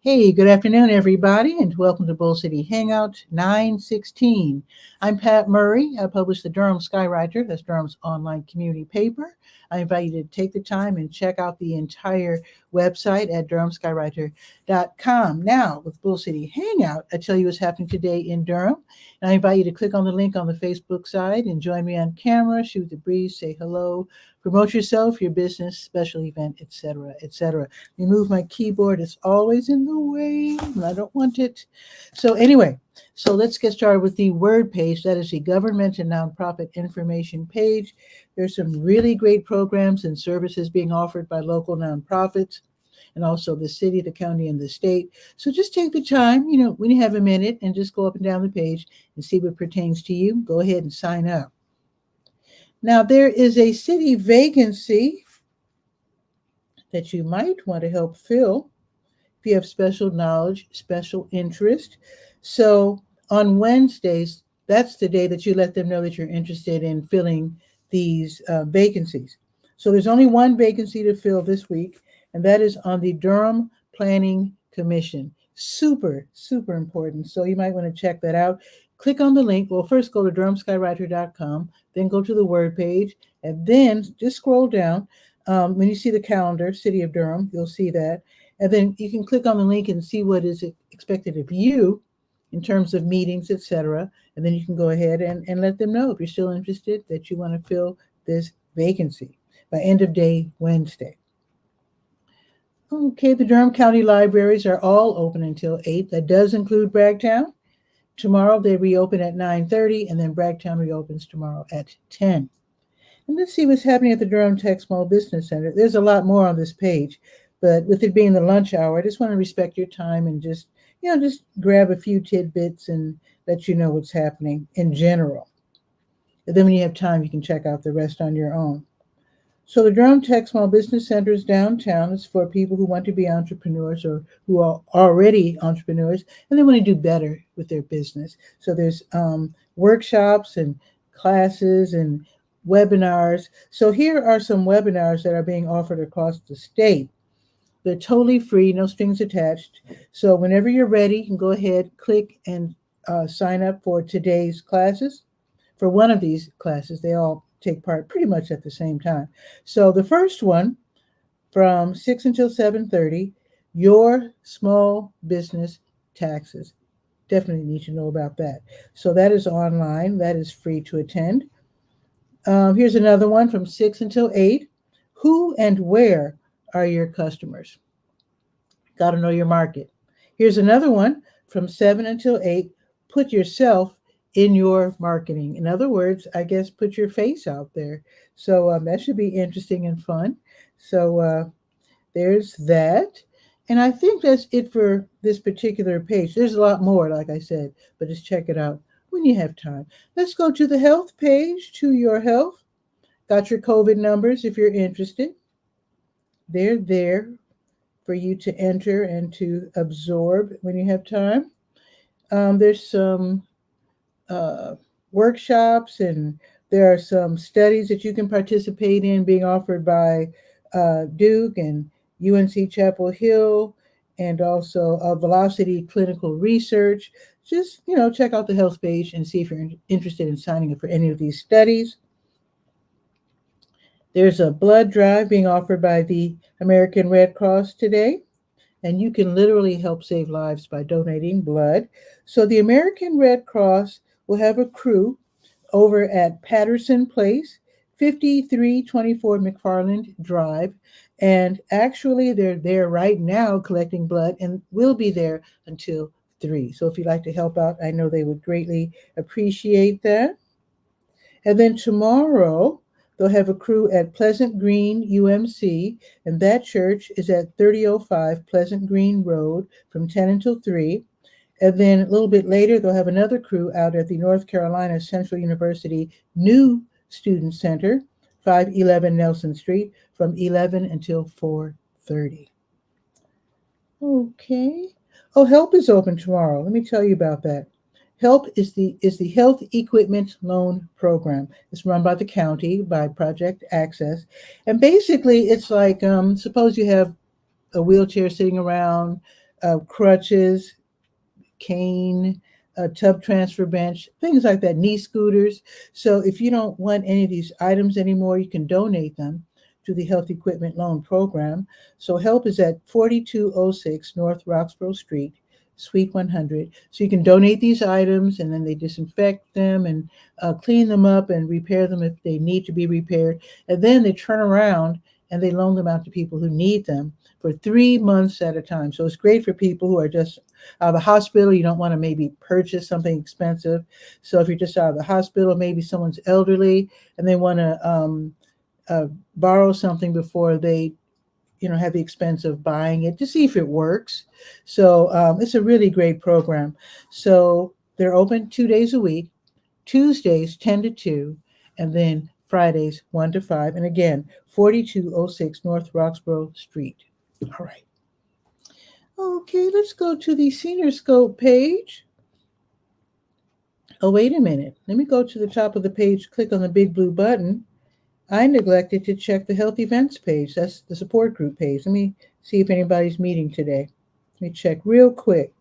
Hey, good afternoon, everybody, and welcome to Bull City Hangout 916. I'm Pat Murray. I publish the Durham Skywriter, that's Durham's online community paper. I invite you to take the time and check out the entire website at DurhamSkywriter.com. Now, with Bull City Hangout, I tell you what's happening today in Durham, and I invite you to click on the link on the Facebook side and join me on camera, shoot the breeze, say hello, promote yourself, your business, special event, etc., etc. Remove my keyboard. It's always in the way, and I don't want it. So anyway, so let's get started with the word page. That is the government and nonprofit information page. There's some really great programs and services being offered by local nonprofits and also the city, the county, and the state. So just take the time, when you have a minute, and just go up and down the page and see what pertains to you. Go ahead and sign up. Now, there is a city vacancy that you might want to help fill if you have special knowledge, special interest. So on Wednesdays, that's the day that you let them know that you're interested in filling these vacancies. So there's only one vacancy to fill this week, and that is on the Durham Planning Commission. Super, super important. So you might want to check that out. Click on the link. Well, first go to DurhamSkywriter.com, then go to the word page, and then just scroll down. When you see the calendar, City of Durham, you'll see that. And then you can click on the link and see what is expected of you in terms of meetings, etc. And then you can go ahead and let them know if you're still interested that you want to fill this vacancy by end of day Wednesday. Okay, the Durham County libraries are all open until 8. That does include Bragtown. Tomorrow they reopen at 9:30, and then Bragtown reopens tomorrow at 10. And let's see what's happening at the Durham Tech Small Business Center. There's a lot more on this page, but with it being the lunch hour, I just want to respect your time and just grab a few tidbits and let you know what's happening in general. And then when you have time, you can check out the rest on your own. So the Durham Tech Small Business Center is downtown. It's for people who want to be entrepreneurs or who are already entrepreneurs and they want to do better with their business. So there's workshops and classes and webinars. So here are some webinars that are being offered across the state. They're totally free, no strings attached. So whenever you're ready, you can go ahead, click, and sign up for today's classes. For one of these classes, they all take part pretty much at the same time. So the first one, from 6 until 7:30, your small business taxes. Definitely need to know about that. So that is online. That is free to attend. Here's another one from 6 until 8. Who and where are your customers? Got to know your market. Here's another one from 7 until 8. Put yourself in your marketing. In other words, I guess put your face out there. So that should be interesting and fun. So there's that. And I think that's it for this particular page. There's a lot more, like I said, but just check it out when you have time. Let's go to the health page, to your health. Got your COVID numbers if you're interested. They're there for you to enter and to absorb when you have time. There's some workshops, and there are some studies that you can participate in being offered by Duke and UNC Chapel Hill, and also Velocity Clinical Research. Just, check out the health page and see if you're interested in signing up for any of these studies. There's a blood drive being offered by the American Red Cross today, and you can literally help save lives by donating blood. So the American Red Cross will have a crew over at Patterson Place, 5324 McFarland Drive. And actually, they're there right now collecting blood and will be there until 3. So if you'd like to help out, I know they would greatly appreciate that. And then tomorrow, they'll have a crew at Pleasant Green UMC, and that church is at 3005 Pleasant Green Road from 10 until 3. And then a little bit later, they'll have another crew out at the North Carolina Central University new Student Center, 511 Nelson Street, from 11 until 4:30. Okay. Oh, HELP is open tomorrow. Let me tell you about that. HELP is the Health Equipment Loan Program. It's run by the county, by Project Access. And basically, it's like, suppose you have a wheelchair sitting around, crutches, cane, a tub transfer bench, things like that, knee scooters. So if you don't want any of these items anymore, you can donate them to the Health Equipment Loan Program. So HELP is at 4206 North Roxborough Street, Suite 100. So you can donate these items, and then they disinfect them and clean them up and repair them if they need to be repaired. And then they turn around and they loan them out to people who need them for 3 months at a time. So it's great for people who are just out of the hospital. You don't want to maybe purchase something expensive. So if you're just out of the hospital, maybe someone's elderly and they want to borrow something before they have the expense of buying it, to see if it works. So it's a really great program. So they're open 2 days a week, Tuesdays 10 to 2, and then Fridays 1 to 5. And again, 4206 North Roxborough Street. All right. Okay, let's go to the Senior Scope page. Oh, wait a minute. Let me go to the top of the page, click on the big blue button. I neglected to check the Health Events page. That's the support group page. Let me see if anybody's meeting today. Let me check real quick.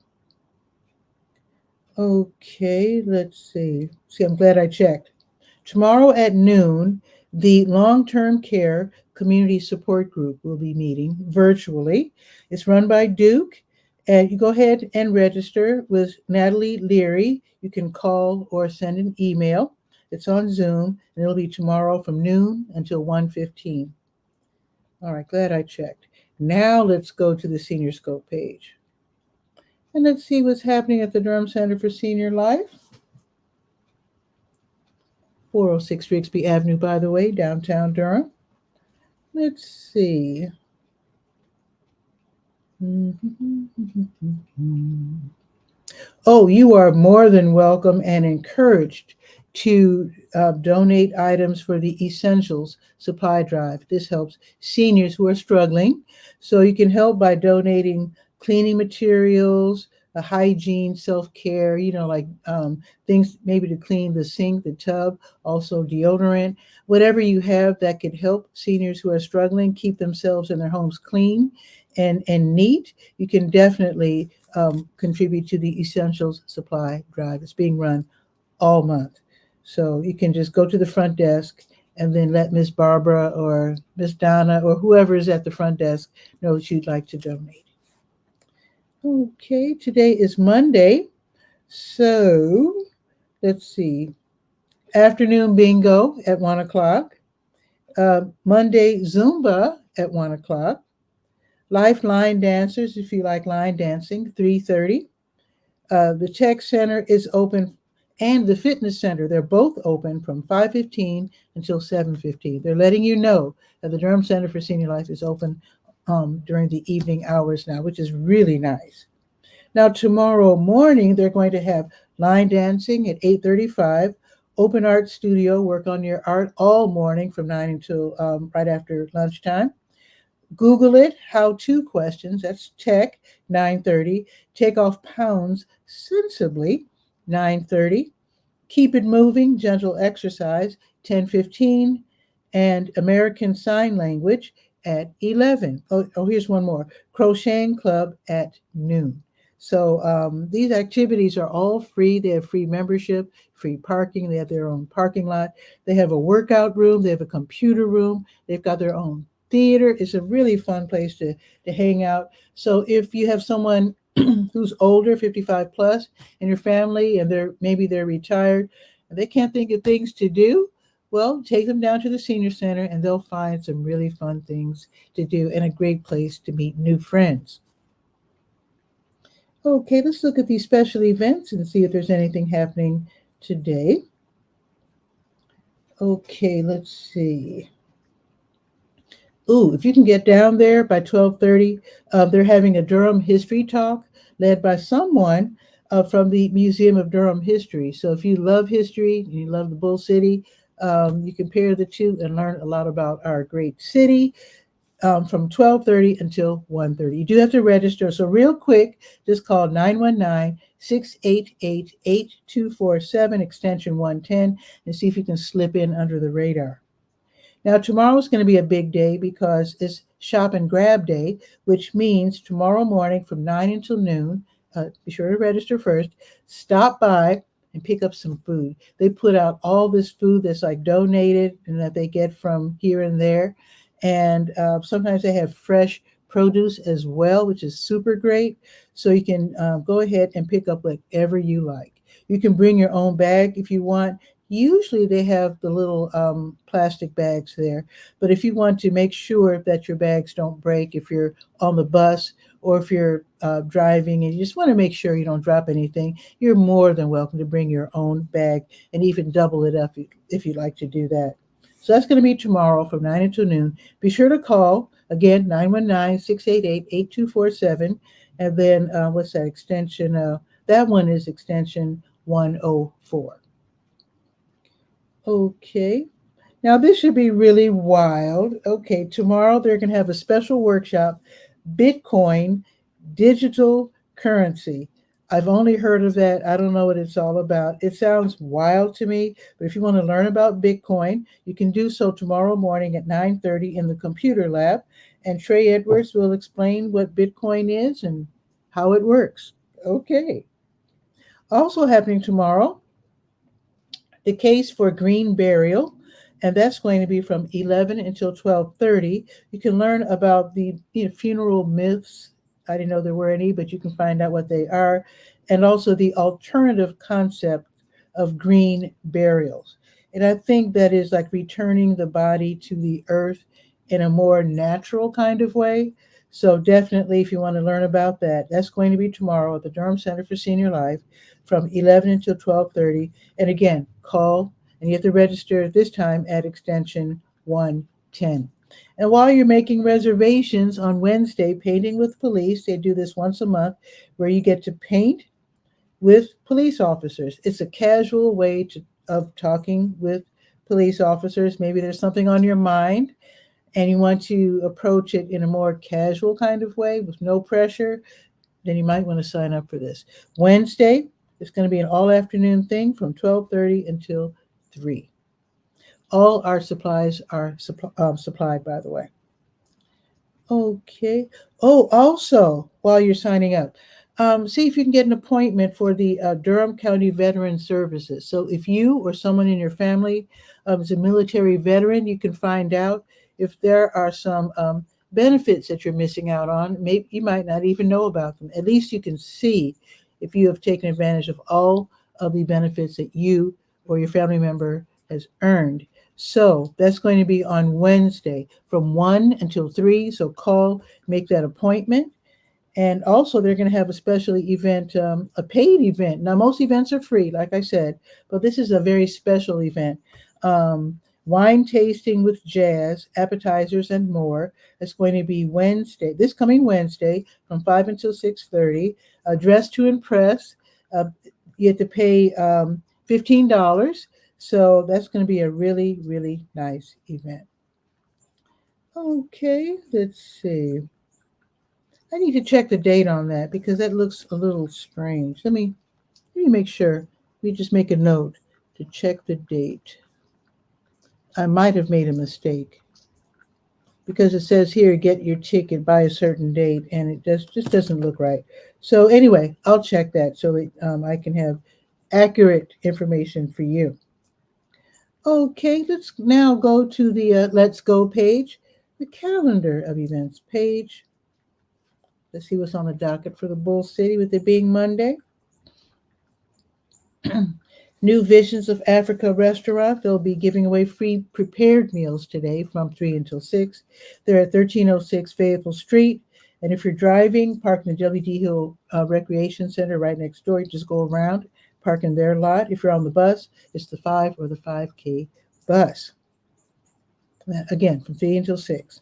Okay, let's see. See, I'm glad I checked. Tomorrow at noon, the Long-Term Care Community Support Group will be meeting virtually. It's run by Duke, and you go ahead and register with Natalie Leary. You can call or send an email. It's on Zoom, and it'll be tomorrow from noon until 1:15. All right, glad I checked. Now let's go to the Senior Scope page. And let's see what's happening at the Durham Center for Senior Life. 406 Rigsby Avenue, by the way, downtown Durham. Let's see. Oh, you are more than welcome and encouraged to donate items for the Essentials Supply Drive. This helps seniors who are struggling. So you can help by donating cleaning materials, hygiene, self-care, like things maybe to clean the sink, the tub, also deodorant, whatever you have that could help seniors who are struggling keep themselves and their homes clean and neat. You can definitely contribute to the Essentials Supply Drive. It's being run all month. So you can just go to the front desk and then let Miss Barbara or Miss Donna or whoever is at the front desk know that you'd like to donate. Okay, today is Monday. So let's see. Afternoon bingo at 1 o'clock. Monday Zumba at 1 o'clock. Lifeline dancers, if you like line dancing, 3:30. The Tech Center is open, and the Fitness Center, they're both open from 5:15 until 7:15. They're letting you know that the Durham Center for Senior Life is open during the evening hours now, which is really nice. Now, tomorrow morning, they're going to have line dancing at 8:35, open art studio, work on your art all morning from 9 until right after lunchtime. Google it, how-to questions, that's tech, 9:30. Take off pounds sensibly, 9:30. Keep it moving, gentle exercise, 10:15. And American Sign Language at 11. Oh, here's one more. Crocheting Club at noon. So these activities are all free. They have free membership, free parking. They have their own parking lot. They have a workout room. They have a computer room. They've got their own theater. It's a really fun place to hang out. So if you have someone who's older, 55 plus, in your family, and maybe they're retired, and they can't think of things to do, well, take them down to the senior center and they'll find some really fun things to do and a great place to meet new friends. Okay, let's look at these special events and see if there's anything happening today. Okay, let's see. Ooh, if you can get down there by 12:30, they're having a Durham history talk led by someone from the Museum of Durham History. So if you love history, you love the Bull City, You compare the two and learn a lot about our great city. From 12:30 until 1:30. You do have to register. So real quick, just call 919-688-8247, extension 110, and see if you can slip in under the radar. Now, tomorrow is going to be a big day because it's shop and grab day, which means tomorrow morning from 9 until noon, be sure to register first, stop by and pick up some food. They put out all this food that's like donated and that they get from here and there. And sometimes they have fresh produce as well, which is super great. So you can go ahead and pick up whatever you like. You can bring your own bag if you want. Usually they have the little plastic bags there. But if you want to make sure that your bags don't break, if you're on the bus or if you're driving and you just want to make sure you don't drop anything, you're more than welcome to bring your own bag and even double it up if you'd like to do that. So that's going to be tomorrow from 9 until noon. Be sure to call, again, 919-688-8247. And then what's that extension? That one is extension 104. Okay. Now this should be really wild. Okay, tomorrow they're going to have a special workshop, Bitcoin, digital currency. I've only heard of that. I don't know what it's all about. It sounds wild to me, but if you want to learn about Bitcoin, you can do so tomorrow morning at 9:30 in the computer lab, and Trey Edwards will explain what Bitcoin is and how it works. Okay. Also happening tomorrow, the case for green burial, and that's going to be from 11 until 12:30. You can learn about the funeral myths. I didn't know there were any, but you can find out what they are, and also the alternative concept of green burials. And I think that is like returning the body to the earth in a more natural kind of way. So definitely, if you want to learn about that, that's going to be tomorrow at the Durham Center for Senior Life from 11 until 12:30. And again, call, and you have to register this time at extension 110. And while you're making reservations on Wednesday, Painting with Police, they do this once a month where you get to paint with police officers. It's a casual way of talking with police officers. Maybe there's something on your mind and you want to approach it in a more casual kind of way with no pressure, then you might want to sign up for this. Wednesday, it's going to be an all-afternoon thing from 12:30 until 3. All our supplies are supplied, by the way. Okay. Oh, also, while you're signing up, see if you can get an appointment for the Durham County Veteran Services. So if you or someone in your family is a military veteran, you can find out if there are some benefits that you're missing out on. Maybe you might not even know about them. At least you can see if you have taken advantage of all of the benefits that you or your family member has earned. So that's going to be on Wednesday from 1 until 3. So call, make that appointment. And also they're going to have a special event, a paid event. Now, most events are free, like I said, but this is a very special event. Wine tasting with jazz, appetizers, and more. It's going to be Wednesday, this coming Wednesday from 5 until 6:30. Dress to impress. You have to pay $15. So that's going to be a really, really nice event. Okay, let's see. I need to check the date on that because that looks a little strange. Let me make sure. Let me just make a note to check the date. I might have made a mistake because it says here, get your ticket by a certain date, and it just doesn't look right. So anyway, I'll check that so that I can have accurate information for you. Okay, let's now go to the Let's Go page, the calendar of events page. Let's see what's on the docket for the Bull City with it being Monday. New Visions of Africa restaurant. They'll be giving away free prepared meals today from 3 until 6. They're at 1306 Fayetteville Street. And if you're driving, park in the W.D. Hill Recreation Center right next door. You just go around, park in their lot. If you're on the bus, it's the 5 or the 5K bus. Again, from 3 until 6.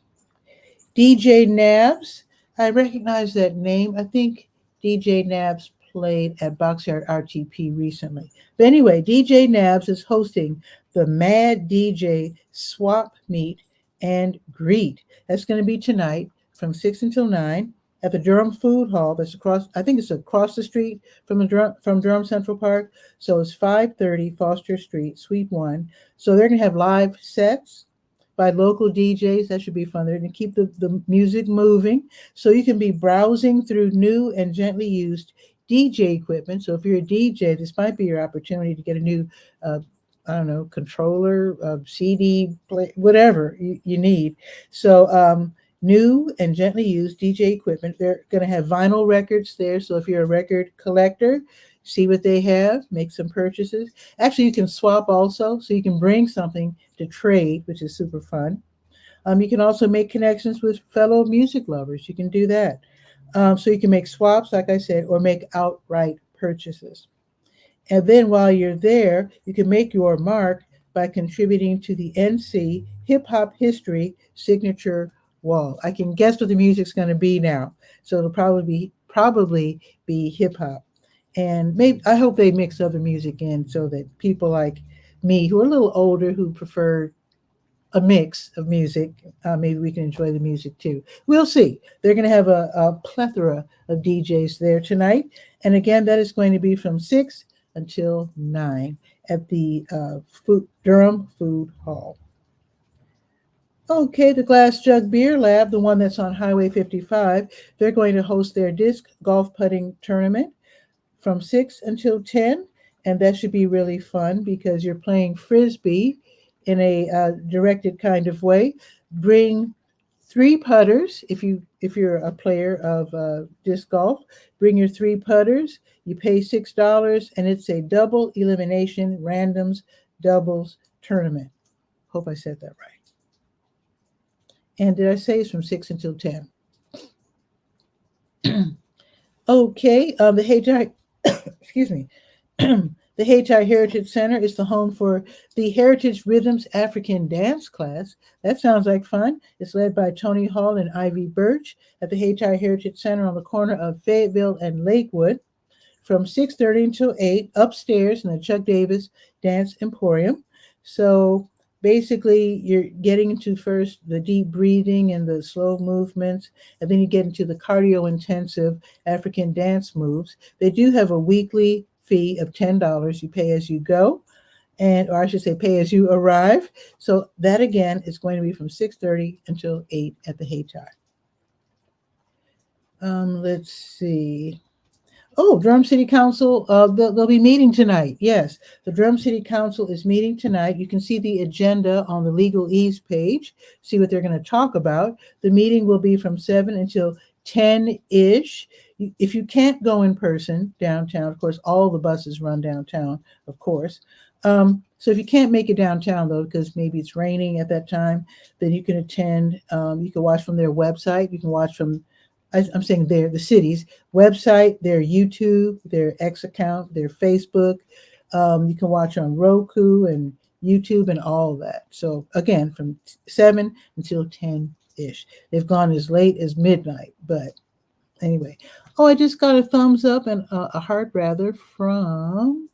DJ Nabs. I recognize that name. I think DJ Nabs played at Boxyard RTP recently. But anyway, DJ Nabs is hosting the Mad DJ Swap Meet and Greet. That's going to be tonight from 6 until 9 at the Durham Food Hall. That's across, I think it's across the street from Durham Central Park. So it's 530 Foster Street, Suite 1. So they're going to have live sets by local DJs. That should be fun. They're going to keep the music moving. So you can be browsing through new and gently used DJ equipment. So if you're a DJ, this might be your opportunity to get a new, I don't know, controller, CD, play, whatever you need. So new and gently used DJ equipment. They're going to have vinyl records there. So if you're a record collector, see what they have, make some purchases. Actually, you can swap also. So you can bring something to trade, which is super fun. You can also make connections with fellow music lovers. You can do that. So you can make swaps, like I said, or make outright purchases. And then while you're there, you can make your mark by contributing to the NC Hip Hop History Signature Wall. I can guess what the music's going to be now. So it'll probably be hip hop. And maybe I hope they mix other music in so that people like me who are a little older, who prefer a mix of music, maybe we can enjoy the music too. We'll see. They're going to have a plethora of DJs there tonight. And again, that is going to be from 6 until 9 at the Durham Food Hall. Okay, the Glass Jug Beer Lab, the one that's on Highway 55, they're going to host their disc golf putting tournament from 6 until 10. And that should be really fun because you're playing Frisbee in a directed kind of way. Bring 3 putters if you're a player of disc golf. Bring your 3 putters. You pay $6, and it's a double elimination randoms doubles tournament. Hope I said that right. And did I say it's from 6 until 10? Okay, the Hdji, excuse me. The Hdji Heritage Center is the home for the Heritage Rhythms African Dance class. That sounds like fun. It's led by Tony Hall and Ivy Birch at the Hdji Heritage Center on the corner of Fayetteville and Lakewood from 6:30 until 8 upstairs in the Chuck Davis Dance Emporium. So basically, you're getting into first the deep breathing and the slow movements, and then you get into the cardio-intensive African dance moves. They do have a weekly fee of $10. You pay as you go, or I should say pay as you arrive. So that again is going to be from 6:30 until 8 at the Hdji. Let's see. Oh, Durham City Council, they'll be meeting tonight. Yes, the Durham City Council is meeting tonight. You can see the agenda on the Legalese page, see what they're going to talk about. The meeting will be from 7 until 10-ish. If you can't go in person downtown, of course, all the buses run downtown, of course. So if you can't make it downtown, though, because maybe it's raining at that time, then you can attend. You can watch from their website. You can watch from, I'm saying the city's website, their YouTube, their X account, their Facebook. You can watch on Roku and YouTube and all of that. So again, from 7 until 10-ish. They've gone as late as midnight, but anyway. Oh, I just got a thumbs up and a heart rather from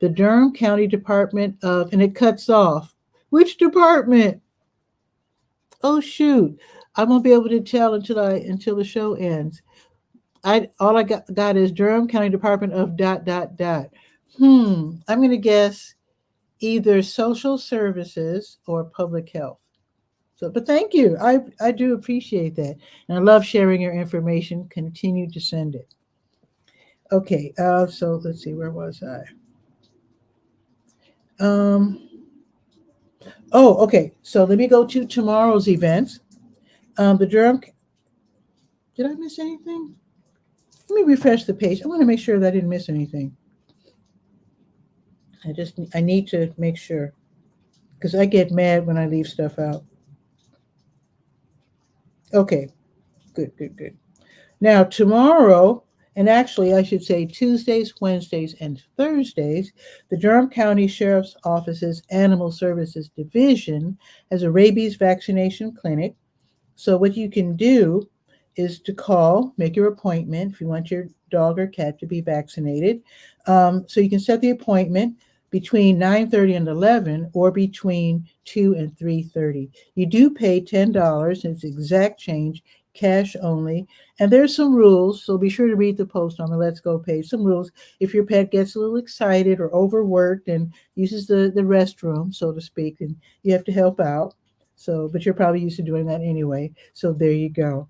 the Durham County Department of, and it cuts off. Which department? Oh shoot. I won't be able to tell until the show ends. All I got is Durham County Department of ... I'm going to guess either social services or public health. So, but thank you. I do appreciate that. And I love sharing your information. Continue to send it. Okay. So let's see. Where was I? Okay. So let me go to tomorrow's events. The Durham. Did I miss anything? Let me refresh the page. I want to make sure that I didn't miss anything. I need to make sure because I get mad when I leave stuff out. Okay, good. Now tomorrow, and actually I should say Tuesdays, Wednesdays, and Thursdays, the Durham County Sheriff's Office's Animal Services Division has a rabies vaccination clinic. So what you can do is to call, make your appointment if you want your dog or cat to be vaccinated. So you can set the appointment. between 9:30 and 11, or between 2 and 3:30. You do pay $10. It's exact change, cash only. And there's some rules, so be sure to read the post on the Let's Go page. Some rules: if your pet gets a little excited or overworked and uses the restroom, so to speak, then you have to help out. So, but you're probably used to doing that anyway. So there you go.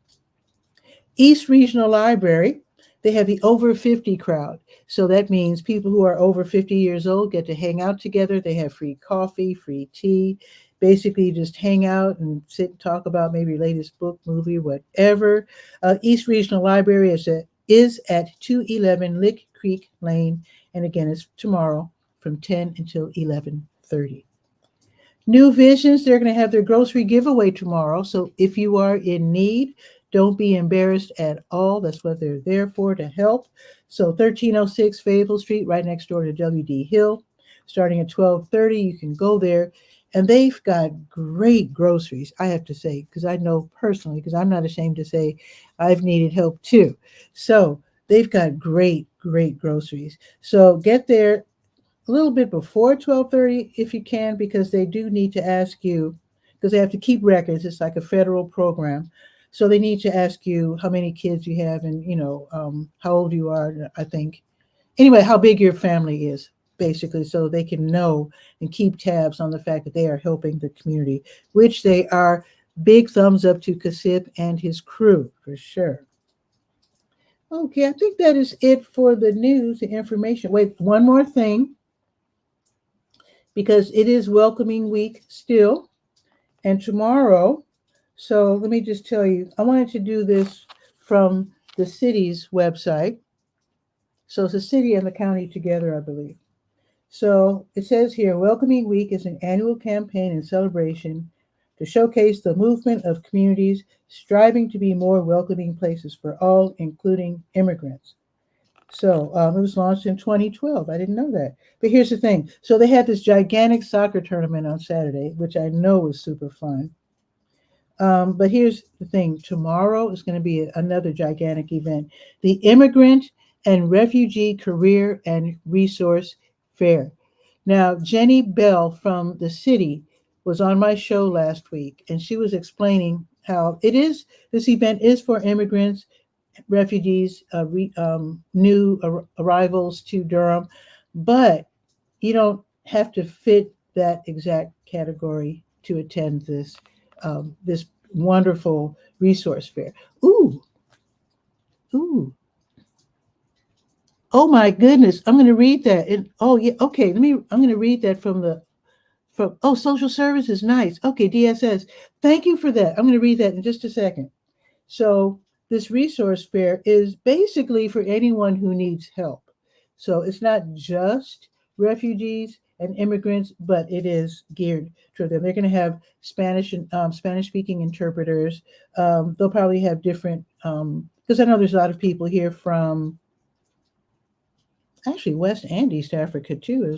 East Regional Library, they have the over 50 crowd. So that means people who are over 50 years old get to hang out together. They have free coffee, free tea. Basically, just hang out and sit and talk about maybe your latest book, movie, whatever. East Regional Library is at 211 Lick Creek Lane. And again, it's tomorrow from 10 until 11:30. New Visions, they're going to have their grocery giveaway tomorrow. So if you are in need, don't be embarrassed at all. That's what they're there for, to help. So 1306 Fayetteville Street, right next door to W.D. Hill. Starting at 12:30, you can go there. And they've got great groceries, I have to say, because I know personally, because I'm not ashamed to say I've needed help too. So they've got great, great groceries. So get there a little bit before 12:30 if you can, because they do need to ask you, because they have to keep records. It's like a federal program. So they need to ask you how many kids you have and, how old you are, I think. Anyway, how big your family is, basically, so they can know and keep tabs on the fact that they are helping the community, which they are. Big thumbs up to Kasip and his crew, for sure. Okay, I think that is it for the news, the information. Wait, one more thing, because it is welcoming week still, and tomorrow. So let me just tell you, I wanted to do this from the city's website. So it's the city and the county together, I believe. So it says here, Welcoming Week is an annual campaign and celebration to showcase the movement of communities striving to be more welcoming places for all, including immigrants. So it was launched in 2012. I didn't know that. But here's the thing. So they had this gigantic soccer tournament on Saturday, which I know was super fun. But here's the thing. Tomorrow is going to be another gigantic event. The Immigrant and Refugee Career and Resource Fair. Now, Jenny Bell from the city was on my show last week, and she was explaining how this event is for immigrants, refugees, new arrivals to Durham, but you don't have to fit that exact category to attend this wonderful resource fair. Ooh. Oh my goodness! I'm going to read that. Okay. I'm going to read that from social services. Nice. Okay, DSS. Thank you for that. I'm going to read that in just a second. So this resource fair is basically for anyone who needs help. So it's not just refugees and immigrants, but it is geared toward them. They're going to have Spanish and Spanish-speaking interpreters. They'll probably have different, because I know there's a lot of people here from actually West and East Africa too,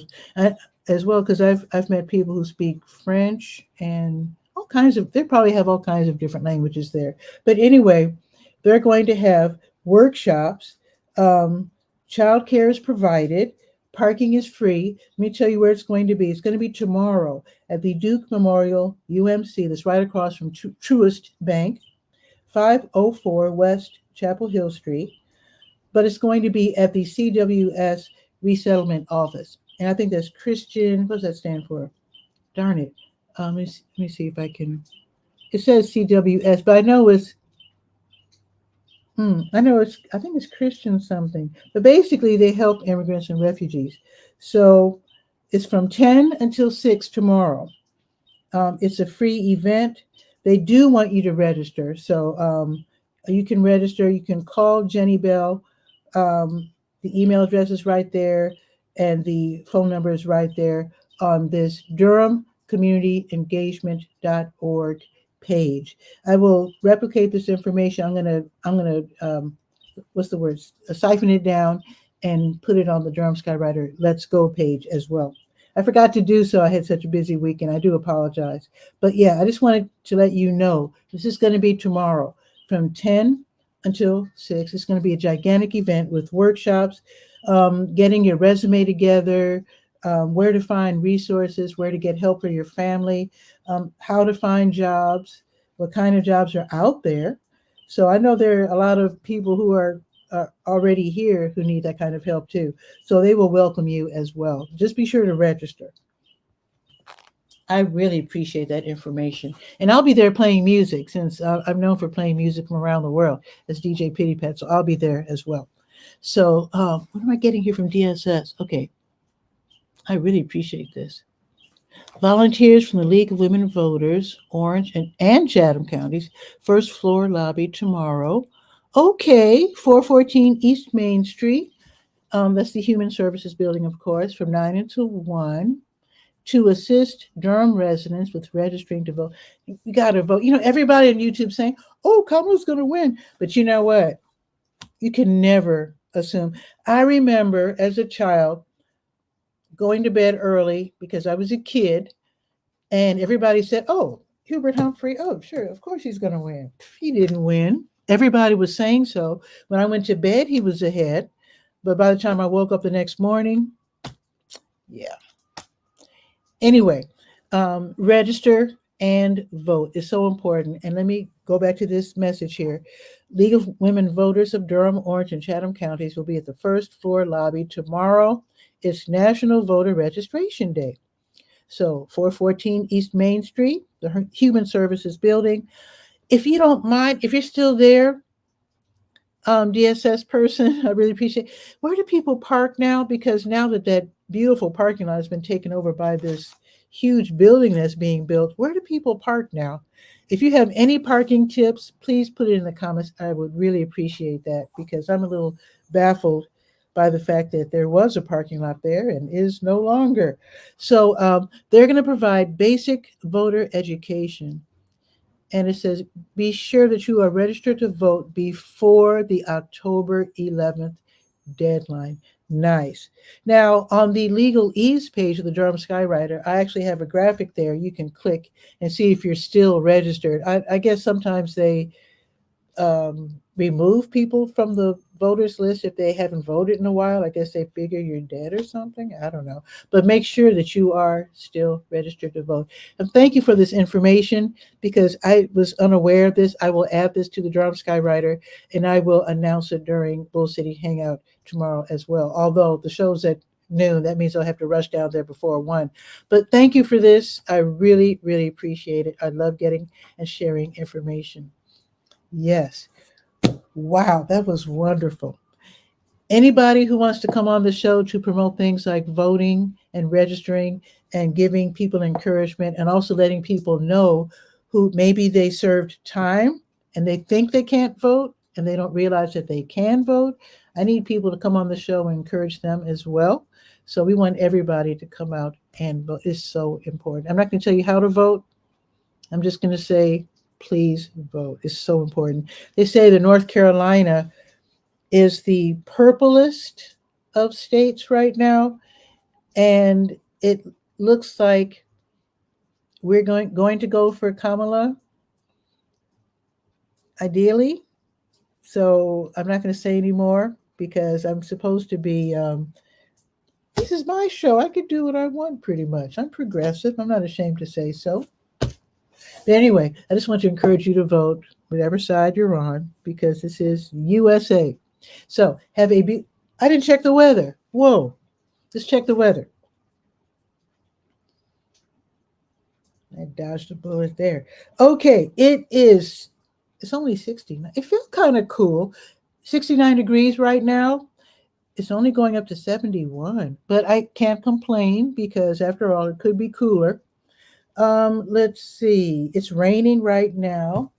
as well, because I've met people who speak French and all kinds of. They probably have all kinds of different languages there. But anyway, they're going to have workshops. Childcare is provided. Parking is free. Let me tell you where it's going to be. It's going to be tomorrow at the Duke Memorial UMC. That's right across from Truist Bank, 504 West Chapel Hill Street. But it's going to be at the CWS Resettlement Office. And I think that's Christian. What does that stand for? Darn it. Let me see if I can. It says CWS, but I know it's. I think it's Christian something. But basically, they help immigrants and refugees. So it's from 10 until 6 tomorrow. It's a free event. They do want you to register. So you can register. You can call Jenny Bell. The email address is right there, and the phone number is right there on this DurhamCommunityEngagement.org page. I will replicate this information. I'm gonna siphon it down and put it on the Durham Skywriter Let's Go page as well. I forgot to do so. I had such a busy weekend. I do apologize. But yeah, I just wanted to let you know this is going to be tomorrow from 10 until 6. It's going to be a gigantic event with workshops, getting your resume together, where to find resources, where to get help for your family, how to find jobs, what kind of jobs are out there. So I know there are a lot of people who are already here who need that kind of help too. So they will welcome you as well. Just be sure to register. I really appreciate that information. And I'll be there playing music since I'm known for playing music from around the world as DJ 𝗕𝗧𝗬. So I'll be there as well. So what am I getting here from DSS? Okay, I really appreciate this. Volunteers from the League of Women Voters, Orange and Chatham counties, first floor lobby tomorrow. Okay, 414 East Main Street. That's the Human Services Building, of course, from 9 until 1. To assist Durham residents with registering to vote. You got to vote. You know, everybody on YouTube saying, oh, Kamala's going to win. But you know what? You can never assume. I remember as a child going to bed early because I was a kid, and everybody said, oh, Hubert Humphrey, oh, sure, of course he's going to win. He didn't win. Everybody was saying so. When I went to bed, he was ahead. But by the time I woke up the next morning, yeah. Anyway, register and vote is so important. And let me go back to this message here. League of Women Voters of Durham, Orange, and Chatham counties will be at the first floor lobby tomorrow. It's National Voter Registration Day. So 414 East Main Street, the Human Services Building. If you don't mind, if you're still there, DSS person, I really appreciate. Where do people park now? Because now that beautiful parking lot has been taken over by this huge building that's being built, where do people park now? If you have any parking tips, please put it in the comments. I would really appreciate that because I'm a little baffled by the fact that there was a parking lot there and is no longer. So they're going to provide basic voter education. And it says, be sure that you are registered to vote before the October 11th deadline. Nice. Now, on the legalese page of the Durham Skywriter, I actually have a graphic there. You can click and see if you're still registered. I guess sometimes they remove people from the voters list if they haven't voted in a while. I guess they figure you're dead or something. I don't know. But make sure that you are still registered to vote. And thank you for this information because I was unaware of this. I will add this to the Durham Skywriter and I will announce it during Bull City Hangout tomorrow as well. Although the show's at noon, that means I'll have to rush down there before 1. But thank you for this. I really, really appreciate it. I love getting and sharing information. Yes. Wow, that was wonderful. Anybody who wants to come on the show to promote things like voting and registering and giving people encouragement and also letting people know who maybe they served time and they think they can't vote and they don't realize that they can vote. I need people to come on the show and encourage them as well. So we want everybody to come out and vote. It's so important. I'm not going to tell you how to vote. I'm just going to say, please vote. It's so important. They say that North Carolina is the purplest of states right now, and it looks like we're going to go for Kamala, ideally. So I'm not going to say any more because I'm supposed to be. This is my show. I could do what I want pretty much. I'm progressive. I'm not ashamed to say so. But anyway, I just want to encourage you to vote, whatever side you're on, because this is USA. So I didn't check the weather. Whoa, let's check the weather. I dodged a bullet there. Okay, it's only 69. It feels kind of cool. 69 degrees right now. It's only going up to 71, but I can't complain because after all, it could be cooler. Let's see. It's raining right now.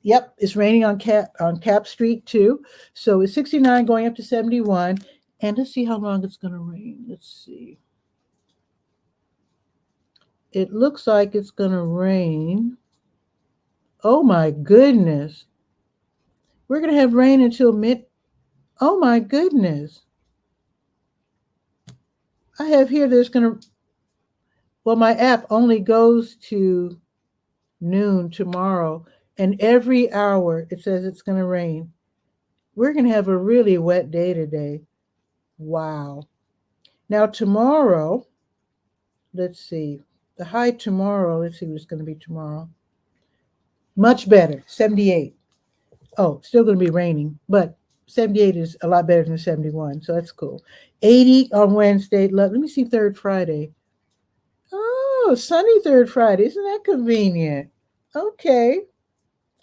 Yep, it's raining on Cap Street too. So it's 69 going up to 71. And let's see how long it's going to rain. Let's see. It looks like it's going to rain. Oh my goodness. We're going to have rain until oh my goodness. I have here well, my app only goes to noon tomorrow. And every hour it says it's going to rain. We're going to have a really wet day today. Wow. Now tomorrow, let's see, the high tomorrow, let's see what it's going to be tomorrow. Much better, 78. Oh, still going to be raining, but 78 is a lot better than 71, so that's cool. 80 on Wednesday. Let me see third Friday. Oh, sunny third Friday. Isn't that convenient? Okay.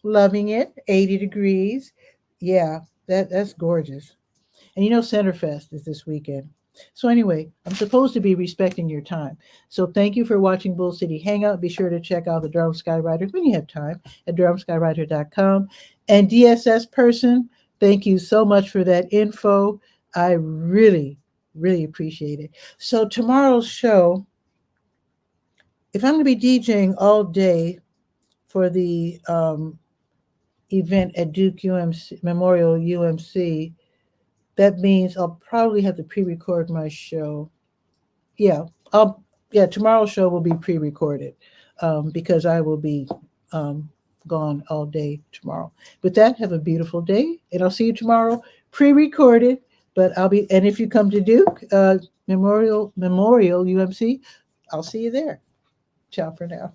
Loving it. 80 degrees. Yeah, that's gorgeous. And you know Centerfest is this weekend. So anyway, I'm supposed to be respecting your time. So thank you for watching Bull City Hangout. Be sure to check out the Durham Skywriter when you have time at DurhamSkywriter.com. And DSS person, thank you so much for that info. I really, really appreciate it. So tomorrow's show, if I'm going to be DJing all day for the event at Duke UMC, Memorial UMC, that means I'll probably have to pre-record my show. Yeah, tomorrow's show will be pre-recorded because I will be gone all day tomorrow. With that, have a beautiful day, and I'll see you tomorrow, pre-recorded. But I'll be, and if you come to Duke Memorial UMC, I'll see you there. Ciao for now.